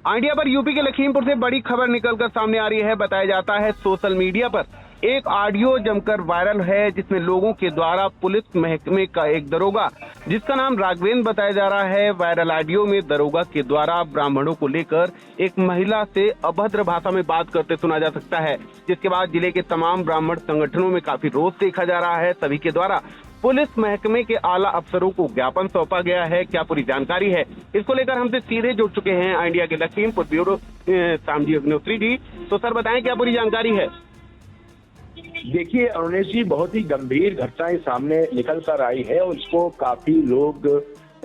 Idea पर UP के लखीमपुर से बड़ी खबर निकलकर सामने आ रही है। बताया जाता है सोशल मीडिया पर एक ऑडियो जमकर वायरल है, जिसमें लोगों के द्वारा पुलिस महकमे का एक दरोगा, जिसका नाम राघवेंद्र बताया जा रहा है। वायरल ऑडियो में दरोगा के द्वारा ब्राह्मणों को लेकर एक महिला से अभद्र भाषा में बात करते सुना जा सकता है, जिसके बाद जिले के तमाम ब्राह्मण संगठनों में काफी रोष देखा जा रहा है। सभी के द्वारा पुलिस महकमे के आला अफसरों को ज्ञापन सौंपा गया है। क्या पूरी जानकारी है, इसको लेकर हमसे सीधे जुड़ चुके हैं इंडिया के लखीमपुर ब्यूरो श्यामजी अग्निहोत्री जी। तो सर बताएं, क्या पूरी जानकारी है? देखिए अरुणेश जी, बहुत ही गंभीर घटनाएं सामने निकल कर आई है और इसको काफी लोग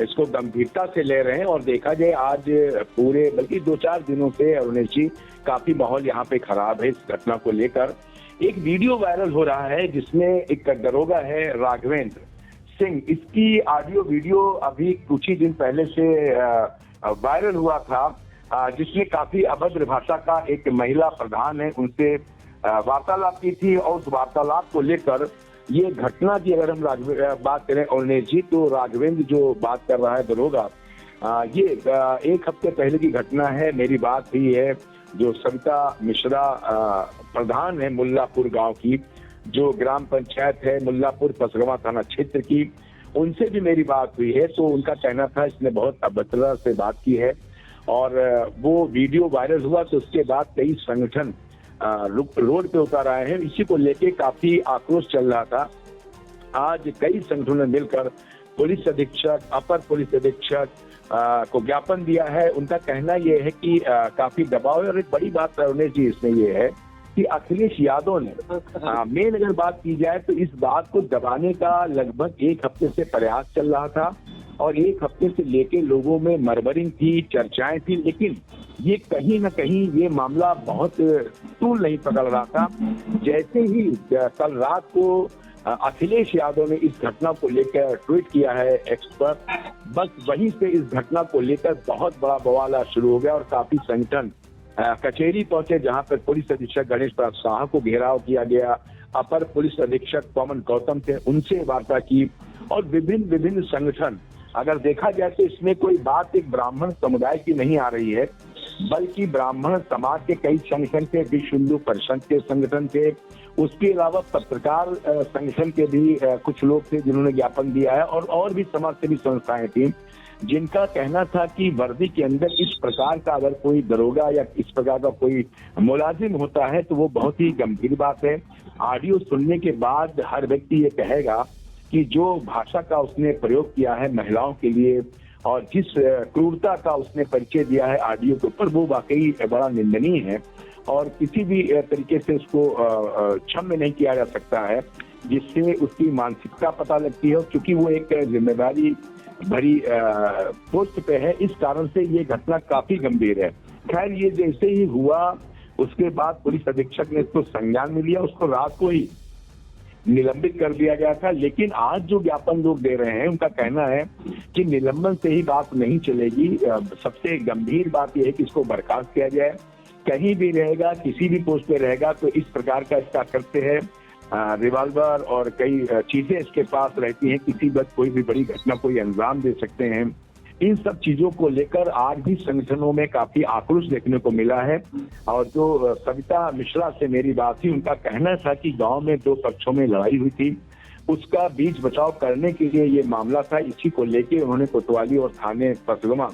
इसको गंभीरता से ले रहे हैं। और देखा जाए आज पूरे बल्कि 2-4 दिनों से अरुणेश जी काफी माहौल यहाँ पे खराब है। इस घटना को लेकर एक वीडियो वायरल हो रहा है जिसमें एक दरोगा है राघवेंद्र सिंह, इसकी ऑडियो वीडियो अभी कुछ ही दिन पहले से वायरल हुआ था, जिसमें काफी अभद्र भाषा का एक महिला प्रधान है उनसे वार्तालाप की थी। और उस वार्तालाप को लेकर ये घटना की अगर हम बात करें अरुणेश जी, तो राघवेंद्र जो बात कर रहा है दरोगा, ये एक हफ्ते पहले की घटना है। मेरी बात हुई है जो सविता मिश्रा प्रधान है मुल्लापुर गांव की, जो ग्राम पंचायत है मुल्लापुर पसरवा थाना क्षेत्र की, उनसे भी मेरी बात हुई है। तो उनका कहना था इसने बहुत अभद्रता से बात की है और वो वीडियो वायरल हुआ तो उसके बाद कई संगठन रोड पे उतर आए हैं। इसी को लेके काफी आक्रोश चल रहा था। आज कई संगठनों ने मिलकर पुलिस अधीक्षक, अपर पुलिस अधीक्षक को ज्ञापन दिया है। उनका कहना यह है कि काफी दबाव है। और एक बड़ी बात अरुणेश जी इसमें यह है कि अखिलेश यादव ने मेन अगर बात की जाए तो इस बात को दबाने का लगभग एक हफ्ते से प्रयास चल रहा था और एक हफ्ते से लेके लोगों में मरमरिंग थी, चर्चाएं थी, लेकिन ये कहीं ना कहीं ये मामला बहुत तूल नहीं पकड़ रहा था। जैसे ही कल रात को अखिलेश यादव ने इस घटना को लेकर ट्वीट किया है एक्स पर, बस वहीं से इस घटना को लेकर बहुत बड़ा बवाल शुरू हो गया और काफी संगठन कचहरी पहुंचे, जहां पर पुलिस अधीक्षक गणेश प्रसाद शाह को घेराव किया गया। अपर पुलिस अधीक्षक पवन गौतम थे, उनसे वार्ता की और विभिन्न संगठन, अगर देखा जाए तो इसमें कोई बात एक ब्राह्मण समुदाय की नहीं आ रही है, बल्कि ब्राह्मण समाज के कई संगठन थे, विश्व हिंदू परिषद के संगठन थे, उसके अलावा पत्रकार संगठन के भी कुछ लोग थे जिन्होंने ज्ञापन दिया है और भी समाजसेवी संस्थाएं थी, जिनका कहना था कि वर्दी के अंदर इस प्रकार का अगर कोई दरोगा या इस प्रकार का कोई मुलाजिम होता है तो वो बहुत ही गंभीर बात है। ऑडियो सुनने के बाद हर व्यक्ति ये कहेगा कि जो भाषा का उसने प्रयोग किया है महिलाओं के लिए और जिस क्रूरता का उसने परिचय दिया है ऑडियो के ऊपर, वो वाकई बड़ा निंदनीय है और किसी भी तरीके से उसको क्षम्य नहीं किया जा सकता है, जिससे उसकी मानसिकता पता लगती है। क्योंकि वो एक जिम्मेदारी भरी पोस्ट पे है, इस कारण से ये घटना काफी गंभीर है। खैर, ये जैसे ही हुआ उसके बाद पुलिस अधीक्षक ने इसको संज्ञान में लिया, उसको रात को ही निलंबित कर दिया गया था। लेकिन आज जो ज्ञापन लोग दे रहे हैं उनका कहना है कि निलंबन से ही बात नहीं चलेगी, सबसे गंभीर बात यह है कि इसको बर्खास्त किया जाए। कहीं भी रहेगा, किसी भी पोस्ट पे रहेगा तो इस प्रकार का इसका करते हैं, रिवॉल्वर और कई चीजें इसके पास रहती हैं, किसी वक्त कोई भी बड़ी घटना कोई अंजाम दे सकते हैं। इन सब चीजों को लेकर आज भी संगठनों में काफी आक्रोश देखने को मिला है। और जो सविता मिश्रा से मेरी बात थी, उनका कहना था कि गांव में 2 पक्षों में लड़ाई हुई थी, उसका बीच बचाव करने के लिए ये मामला था। इसी को लेकर उन्होंने कोतवाली और थाने पसरवा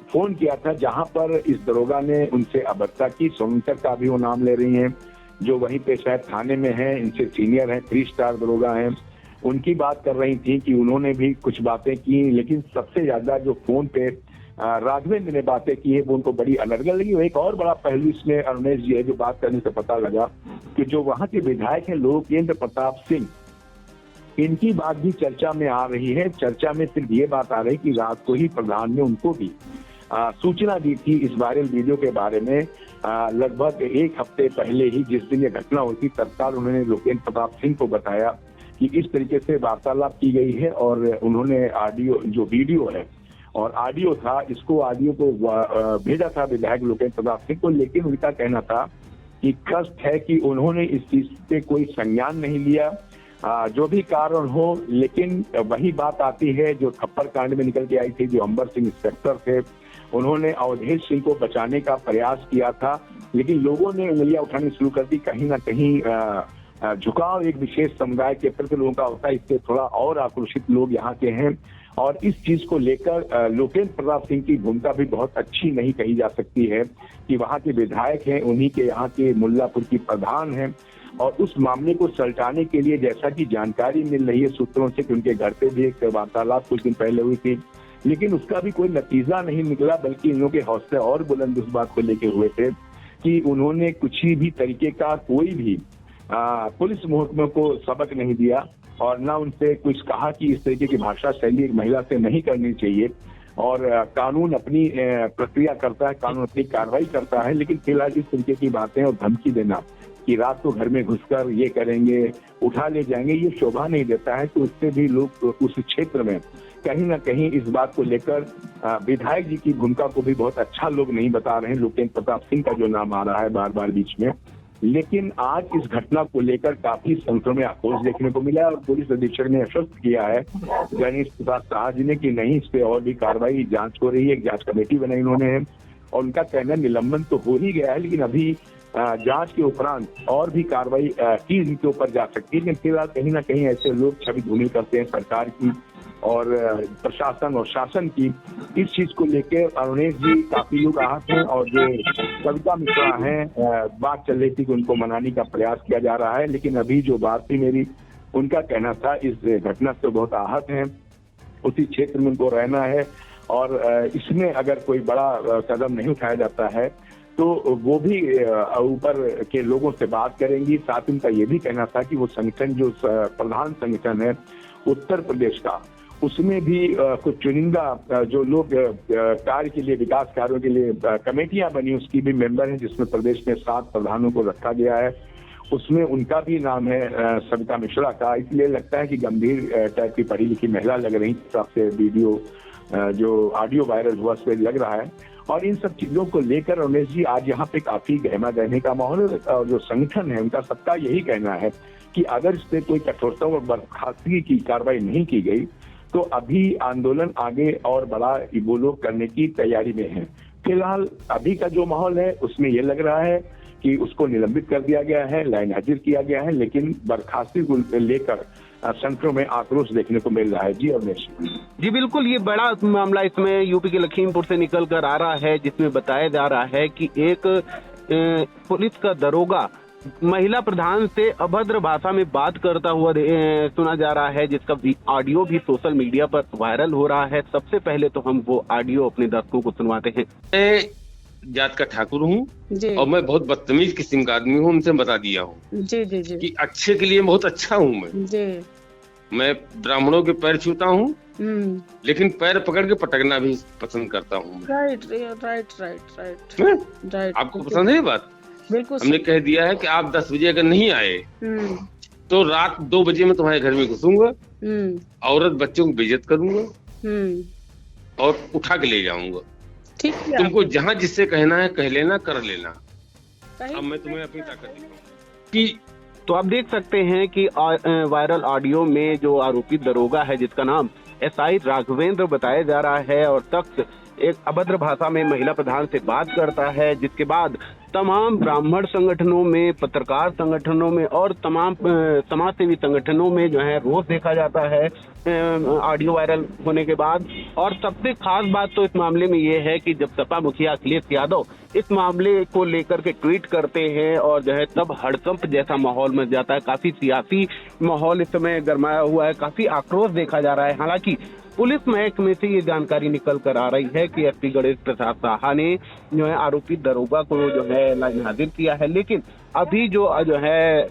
फोन किया था, जहां पर इस दरोगा ने उनसे अभद्रता की। सोनकर का भी वो नाम ले रही हैं, जो वहीं पे शायद थाने में है, इनसे सीनियर है, 3 स्टार दरोगा हैं, उनकी बात कर रही थी कि उन्होंने भी कुछ बातें की। लेकिन सबसे ज्यादा जो फोन पे राघवेंद्र ने बातें की है वो उनको बड़ी अलग लगी। एक और बड़ा पहलू इसमें अरुणेश जी है, जो बात करने से पता लगा कि जो वहां के विधायक हैं लोकेंद्र प्रताप सिंह, इनकी बात भी चर्चा में आ रही है। चर्चा में सिर्फ ये बात आ रही कि रात को ही प्रधान ने उनको भी सूचना दी थी इस वायरल वीडियो के बारे में। लगभग एक हफ्ते पहले ही जिस दिन ये घटना हुई थी, तत्काल उन्होंने लोकेंद्र प्रताप सिंह को बताया कि इस तरीके से वार्तालाप की गई है और उन्होंने ऑडियो जो वीडियो है और ऑडियो था, इसको ऑडियो को भेजा था विधायक लोकेंद्र प्रताप सिंह को। लेकिन उनका कहना था कि कष्ट है कि उन्होंने इस चीज पे कोई संज्ञान नहीं लिया जो भी कारण हो, लेकिन वही बात आती है जो थप्पड़ कांड में निकल के आई थी। जो अंबर सिंह इंस्पेक्टर थे, उन्होंने अवधेश सिंह को बचाने का प्रयास किया था, लेकिन लोगों ने उंगलियां उठानी शुरू कर दी। कहीं ना कहीं झुकाव एक विशेष समुदाय के प्रति लोगों का होता है, इससे थोड़ा और आक्रोशित लोग यहाँ के हैं। और इस चीज को लेकर लोकेंद्र प्रताप सिंह की भूमिका भी बहुत अच्छी नहीं कही जा सकती है कि वहाँ के विधायक हैं, उन्हीं के यहाँ के मुल्लापुर की प्रधान हैं, और उस मामले को सलटाने के लिए जैसा कि जानकारी मिल रही है सूत्रों से कि उनके घर पे भी एक वार्तालाप कुछ दिन पहले हुई थी, लेकिन उसका भी कोई नतीजा नहीं निकला, बल्कि इन लोगों के हौसले और बुलंद उस बात को लेके हुए थे कि उन्होंने कुछ भी तरीके का कोई भी पुलिस महकमे को सबक नहीं दिया, और ना उनसे कुछ कहा कि इस तरीके की भाषा शैली एक महिला से नहीं करनी चाहिए। और कानून अपनी प्रक्रिया करता है, कानून अपनी कार्रवाई करता है, लेकिन फिलहाल इस तरीके की बातें और धमकी देना कि रात को घर में घुसकर ये करेंगे, उठा ले जाएंगे, ये शोभा नहीं देता है। तो उससे भी लोग उस क्षेत्र में कहीं ना कहीं इस बात को लेकर विधायक जी की भूमिका को भी बहुत अच्छा लोग नहीं बता रहे हैं। लोकेंद्र प्रताप सिंह का जो नाम आ रहा है बार बार बीच में, लेकिन आज इस घटना को लेकर काफी संख्या में आक्रोश देखने को मिला है। और पुलिस अधीक्षक ने आश्वस्त किया है गणेश प्रसाद शाह जी ने कि नहीं, इस पे और भी कार्रवाई, जांच हो रही है, एक जांच कमेटी बनाई उन्होंने, और उनका कहना निलंबन तो हो ही गया है, लेकिन अभी जांच के उपरांत और भी कार्रवाई की इनके ऊपर जा सकती है। लेकिन फिलहाल कहीं ना कहीं ऐसे लोग छवि धूमिल करते हैं सरकार की और प्रशासन और शासन की। इस चीज को लेकर अरुणेश जी काफी लोग आहत हैं, और जो कविता मिश्रा हैं, बात चल रही थी कि उनको मनाने का प्रयास किया जा रहा है, लेकिन अभी जो बात थी मेरी, उनका कहना था इस घटना से बहुत आहत हैं, उसी क्षेत्र में उनको रहना है, और इसमें अगर कोई बड़ा कदम नहीं उठाया जाता है तो वो भी ऊपर के लोगों से बात करेंगी। साथ ही उनका ये भी कहना था कि वो संगठन जो प्रधान संगठन है उत्तर प्रदेश का, उसमें भी कुछ चुनिंदा जो लोग कार्य के लिए, विकास कार्यों के लिए कमेटियां बनी, उसकी भी मेंबर हैं, जिसमें प्रदेश में 7 प्रधानों को रखा गया है। उसमें उनका भी नाम है सविता मिश्रा का। इसलिए लगता है कि गंभीर टाइप की पढ़ी लिखी महिला लग रही, सबसे वीडियो जो ऑडियो वायरल हुआ उस पर लग रहा है। और इन सब चीजों को लेकर रमेश जी आज यहाँ पे काफी गहमा गहने का माहौल है, और जो संगठन है उनका सबका यही कहना है कि अगर इस पे कोई कठोरता और बर्खास्तगी की कार्रवाई नहीं की गई तो अभी आंदोलन आगे और बड़ा वो लोग करने की तैयारी में है। फिलहाल अभी का जो माहौल है उसमें ये लग रहा है कि उसको निलंबित कर दिया गया है, लाइन हाजिर किया गया है, लेकिन बर्खास्ती को लेकर संख्या में आक्रोश देखने को मिल रहा है। जी अवनेश जी बिल्कुल, ये बड़ा मामला इसमें यूपी के लखीमपुर से निकल कर आ रहा है, जिसमें बताया जा रहा है कि एक पुलिस का दरोगा महिला प्रधान से अभद्र भाषा में बात करता हुआ सुना जा रहा है, जिसका ऑडियो भी सोशल मीडिया पर वायरल हो रहा है। सबसे पहले तो हम वो ऑडियो अपने दर्शकों को सुनवाते हैं। जात का ठाकुर हूँ और मैं बहुत बदतमीज किस्म का आदमी हूँ, उनसे बता दिया हूँ जी जी जी कि अच्छे के लिए बहुत अच्छा हूँ मैं ब्राह्मणों के पैर छूता हूँ, लेकिन पैर पकड़ के पटकना भी पसंद करता हूँ। Right right right right right. आपको पसंद है ये बात? बिल्कुल। हमने कह दिया है कि आप 10 बजे अगर नहीं आए तो रात 2 बजे मैं तुम्हारे घर में घुसूंगा, औरत बच्चों को बेइज्जत करूंगा और उठा के ले जाऊंगा। ठीक है, तुमको जहाँ जिससे कहना है कह लेना, कर लेना। अब मैं तुम्हें अपनी ताकत दिखाऊंगा कि तो आप देख सकते हैं कि वायरल ऑडियो में जो आरोपी दरोगा है, जिसका नाम एसआई राघवेंद्र बताया जा रहा है, और तख्त एक अभद्र भाषा में महिला प्रधान से बात करता है, जिसके बाद तमाम ब्राह्मण संगठनों में, पत्रकार संगठनों में और तमाम समाज सेवी संगठनों में जो है रोष देखा जाता है ऑडियो वायरल होने के बाद। और सबसे खास बात तो इस मामले में ये है कि जब सपा मुखिया अखिलेश यादव इस मामले को लेकर के ट्वीट करते हैं और जो है तब हड़कंप जैसा माहौल मच जाता है। काफी सियासी माहौल इस समय गरमाया हुआ है, काफी आक्रोश देखा जा रहा है। हालांकि पुलिस महकमे से ये जानकारी निकल कर आ रही है कि एसपी गणेश प्रसाद साहा ने जो है आरोपी दरोगा को जो है लाइन हाजिर किया है, लेकिन अभी जो है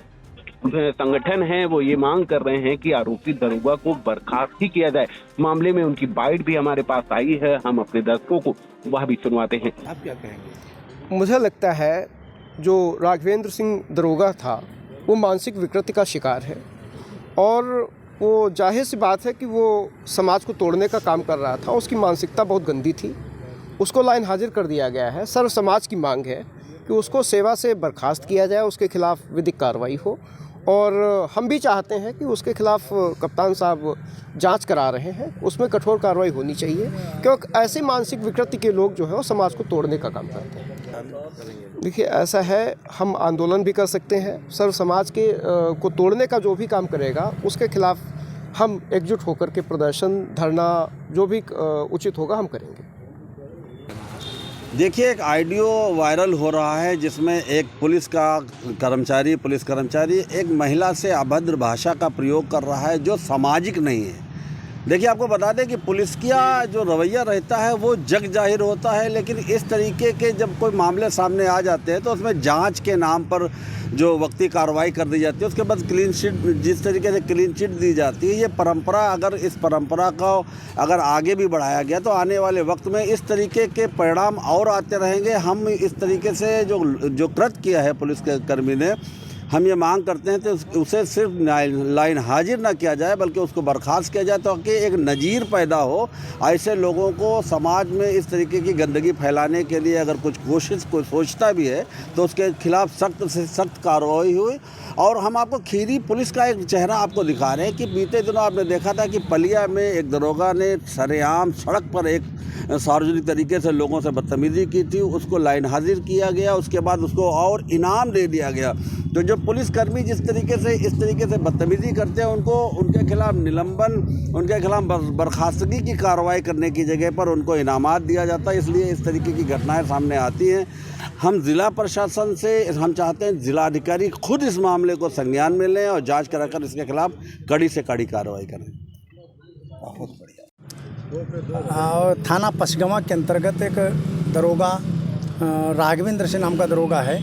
संगठन है वो ये मांग कर रहे हैं कि आरोपी दरोगा को बर्खास्त ही किया जाए। मामले में उनकी बाइट भी हमारे पास आई है, हम अपने दर्शकों को वह भी सुनवाते हैं। आप क्या कहेंगे? मुझे लगता है जो राघवेंद्र सिंह दरोगा था वो मानसिक विकृति का शिकार है, और वो जाहिर सी बात है कि वो समाज को तोड़ने का काम कर रहा था। उसकी मानसिकता बहुत गंदी थी, उसको लाइन हाजिर कर दिया गया है। सर्व समाज की मांग है कि उसको सेवा से बर्खास्त किया जाए, उसके खिलाफ विधिक कार्रवाई हो, और हम भी चाहते हैं कि उसके खिलाफ कप्तान साहब जांच करा रहे हैं, उसमें कठोर कार्रवाई होनी चाहिए, क्योंकि ऐसे मानसिक विकृति के लोग जो हैं वो समाज को तोड़ने का काम करते हैं। देखिए, ऐसा है, हम आंदोलन भी कर सकते हैं, सर्व समाज के को तोड़ने का जो भी काम करेगा उसके खिलाफ हम एकजुट होकर के प्रदर्शन, धरना, जो भी उचित होगा हम करेंगे। देखिए, एक ऑडियो वायरल हो रहा है जिसमें एक पुलिस कर्मचारी एक महिला से अभद्र भाषा का प्रयोग कर रहा है जो सामाजिक नहीं है। देखिए, आपको बता दें कि पुलिस का जो रवैया रहता है वो जग जाहिर होता है, लेकिन इस तरीके के जब कोई मामले सामने आ जाते हैं तो उसमें जांच के नाम पर जो वक्ती कार्रवाई कर दी जाती है, उसके बाद क्लीन चिट, जिस तरीके से क्लीन चिट दी जाती है, ये परंपरा, अगर इस परंपरा को अगर आगे भी बढ़ाया गया तो आने वाले वक्त में इस तरीके के परिणाम और आते रहेंगे। हम इस तरीके से जो कृत्य किया है पुलिस के कर्मी ने, हम ये मांग करते हैं तो उसे सिर्फ लाइन हाजिर ना किया जाए बल्कि उसको बर्खास्त किया जाए, ताकि एक नज़ीर पैदा हो। ऐसे लोगों को समाज में इस तरीके की गंदगी फैलाने के लिए अगर कोई सोचता भी है तो उसके खिलाफ सख्त से सख्त कार्रवाई हुई। और हम आपको खीरी पुलिस का एक चेहरा आपको दिखा रहे हैं कि बीते दिनों आपने देखा था कि पलिया में एक दरोगा ने सरेआम सड़क पर एक सार्वजनिक तरीके से लोगों से बदतमीजी की थी, उसको लाइन हाजिर किया गया, उसके बाद उसको और इनाम दे दिया गया। तो जो पुलिसकर्मी जिस तरीके से इस तरीके से बदतमीजी करते हैं, उनके खिलाफ निलंबन, उनके खिलाफ बर्खास्तगी की कार्रवाई करने की जगह पर उनको इनामात दिया जाता है। इसलिए इस तरीके की घटनाएं सामने आती हैं। हम ज़िला प्रशासन से हम चाहते हैं जिलाधिकारी खुद इस मामले को संज्ञान में लें और जांच कराकर इसके खिलाफ कड़ी से कड़ी कार्रवाई करें। बहुत बढ़िया। थाना पचगवां के अंतर्गत एक दरोगा राघवेंद्र सिंह नाम का दरोगा है,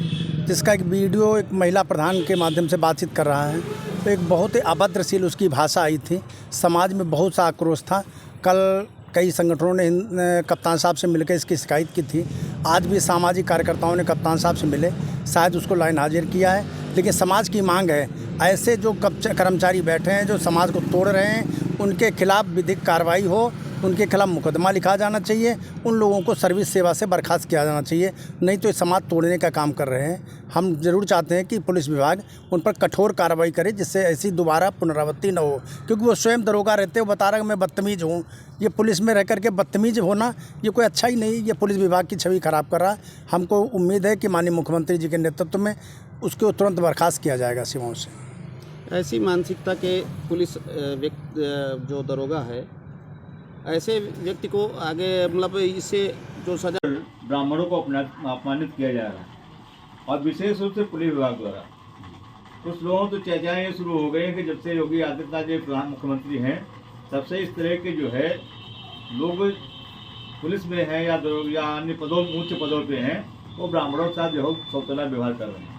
जिसका एक वीडियो एक महिला प्रधान के माध्यम से बातचीत कर रहा है। तो एक बहुत ही अभद्रशील उसकी भाषा आई थी, समाज में बहुत सा आक्रोश था। कल कई संगठनों ने कप्तान साहब से मिलकर इसकी शिकायत की थी। आज भी सामाजिक कार्यकर्ताओं ने कप्तान साहब से मिले, शायद उसको लाइन हाजिर किया है। लेकिन समाज की मांग है, ऐसे जो कर्मचारी बैठे हैं जो समाज को तोड़ रहे हैं, उनके खिलाफ विधिक कार्रवाई हो, उनके खिलाफ मुकदमा लिखा जाना चाहिए, उन लोगों को सर्विस सेवा से बर्खास्त किया जाना चाहिए, नहीं तो ये समाज तोड़ने का काम कर रहे हैं। हम ज़रूर चाहते हैं कि पुलिस विभाग उन पर कठोर कार्रवाई करे, जिससे ऐसी दोबारा पुनरावृत्ति न हो, क्योंकि वो स्वयं दरोगा रहते हैं, वो बता रहा है मैं बदतमीज़ हूँ। ये पुलिस में रह करके बदतमीज़ होना ये कोई अच्छा ही नहीं, ये पुलिस विभाग की छवि खराब कर रहा है। हमको उम्मीद है कि माननीय मुख्यमंत्री जी के नेतृत्व में उसको तुरंत बर्खास्त किया जाएगा सेवाओं से। ऐसी मानसिकता के पुलिस व्यक्ति जो दरोगा है, ऐसे व्यक्ति को आगे मतलब इससे जो सजा, ब्राह्मणों को अपमानित किया जा रहा है और विशेष रूप से पुलिस विभाग द्वारा। कुछ लोगों तो चर्चाएँ शुरू हो गई हैं कि जब से योगी आदित्यनाथ जी प्रधान मुख्यमंत्री हैं, तब से इस तरह के जो है लोग पुलिस में हैं या अन्य पदों, उच्च पदों पे हैं, वो ब्राह्मणों के साथ जो है सौतेला व्यवहार कर रहे हैं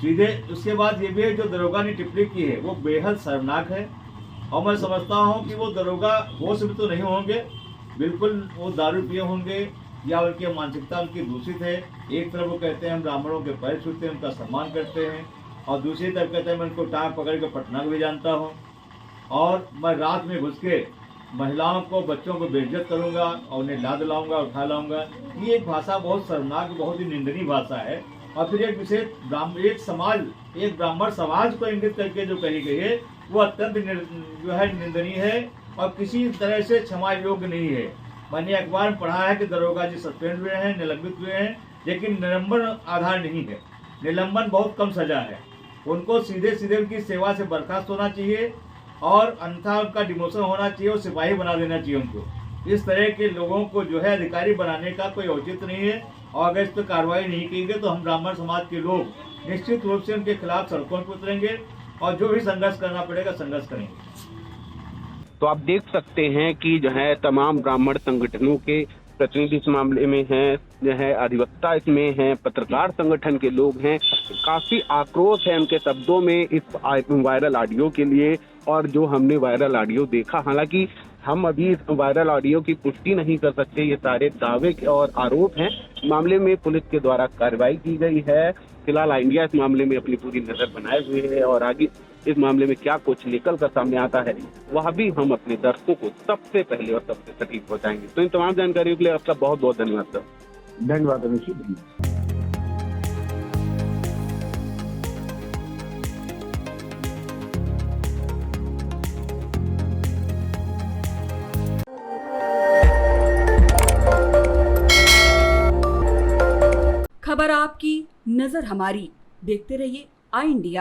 सीधे। उसके बाद ये भी है, जो दरोगा ने टिप्पणी की है वो बेहद शर्मनाक है। और मैं समझता हूँ कि वो दरोगा होश में तो नहीं होंगे, बिल्कुल वो दारू पिए होंगे या उनकी मानसिकता उनकी दूषित है। एक तरफ वो कहते हैं हम ब्राह्मणों के पैर छूते हैं, उनका सम्मान करते हैं, और दूसरी तरफ कहते हैं मैं उनको टांग पकड़ के पटना भी जानता हूँ और मैं रात में घुस के महिलाओं को, बच्चों को बेइज्जत करूँगा और उन्हें लाद लाऊंगा, उठा लाऊंगा। ये एक भाषा बहुत शर्मनाक, बहुत ही निंदनीय भाषा है। और फिर एक विशेष एक ब्राह्मण समाज को इंगित करके जो कही गई है वो अत्यंत जो है निंदनीय है और किसी तरह से क्षमा योग्य नहीं है। मैंने अखबार में पढ़ा है कि दरोगा जी सस्पेंड हुए हैं, निलंबित हुए हैं, लेकिन निलंबन आधार नहीं है, निलंबन बहुत कम सजा है। उनको सीधे सीधे उनकी सेवा से बर्खास्त होना चाहिए और अन्यथा उनका डिमोशन होना चाहिए और सिपाही बना देना चाहिए उनको। इस तरह के लोगों को जो है अधिकारी बनाने का कोई औचित्य नहीं है और अगर इस पर कार्रवाई नहीं की गई तो हम ब्राह्मण समाज के लोग निश्चित रूप से उनके खिलाफ सड़कों पर उतरेंगे और जो भी संघर्ष करना पड़ेगा संघर्ष करेंगे। तो आप देख सकते हैं कि जो है तमाम ब्राह्मण संगठनों के प्रतिनिधि इस मामले में हैं, जो है अधिवक्ता इसमें हैं, पत्रकार संगठन के लोग हैं। काफी आक्रोश है उनके शब्दों में इस वायरल ऑडियो के लिए। और जो हमने वायरल ऑडियो देखा, हालांकि हम अभी इस वायरल ऑडियो की पुष्टि नहीं कर सकते, ये सारे दावे और आरोप हैं। मामले में पुलिस के द्वारा कार्रवाई की गई है। फिलहाल इंडिया इस मामले में अपनी पूरी नजर बनाए हुए है और आगे इस मामले में क्या कुछ निकल कर सामने आता है वह भी हम अपने दर्शकों को सबसे पहले और सबसे सटीक पहुंचाएंगे। तो इन तमाम जानकारियों के लिए आपका बहुत बहुत धन्यवाद सर। धन्यवाद। खबर आपकी, नजर हमारी। देखते रहिए आई इंडिया।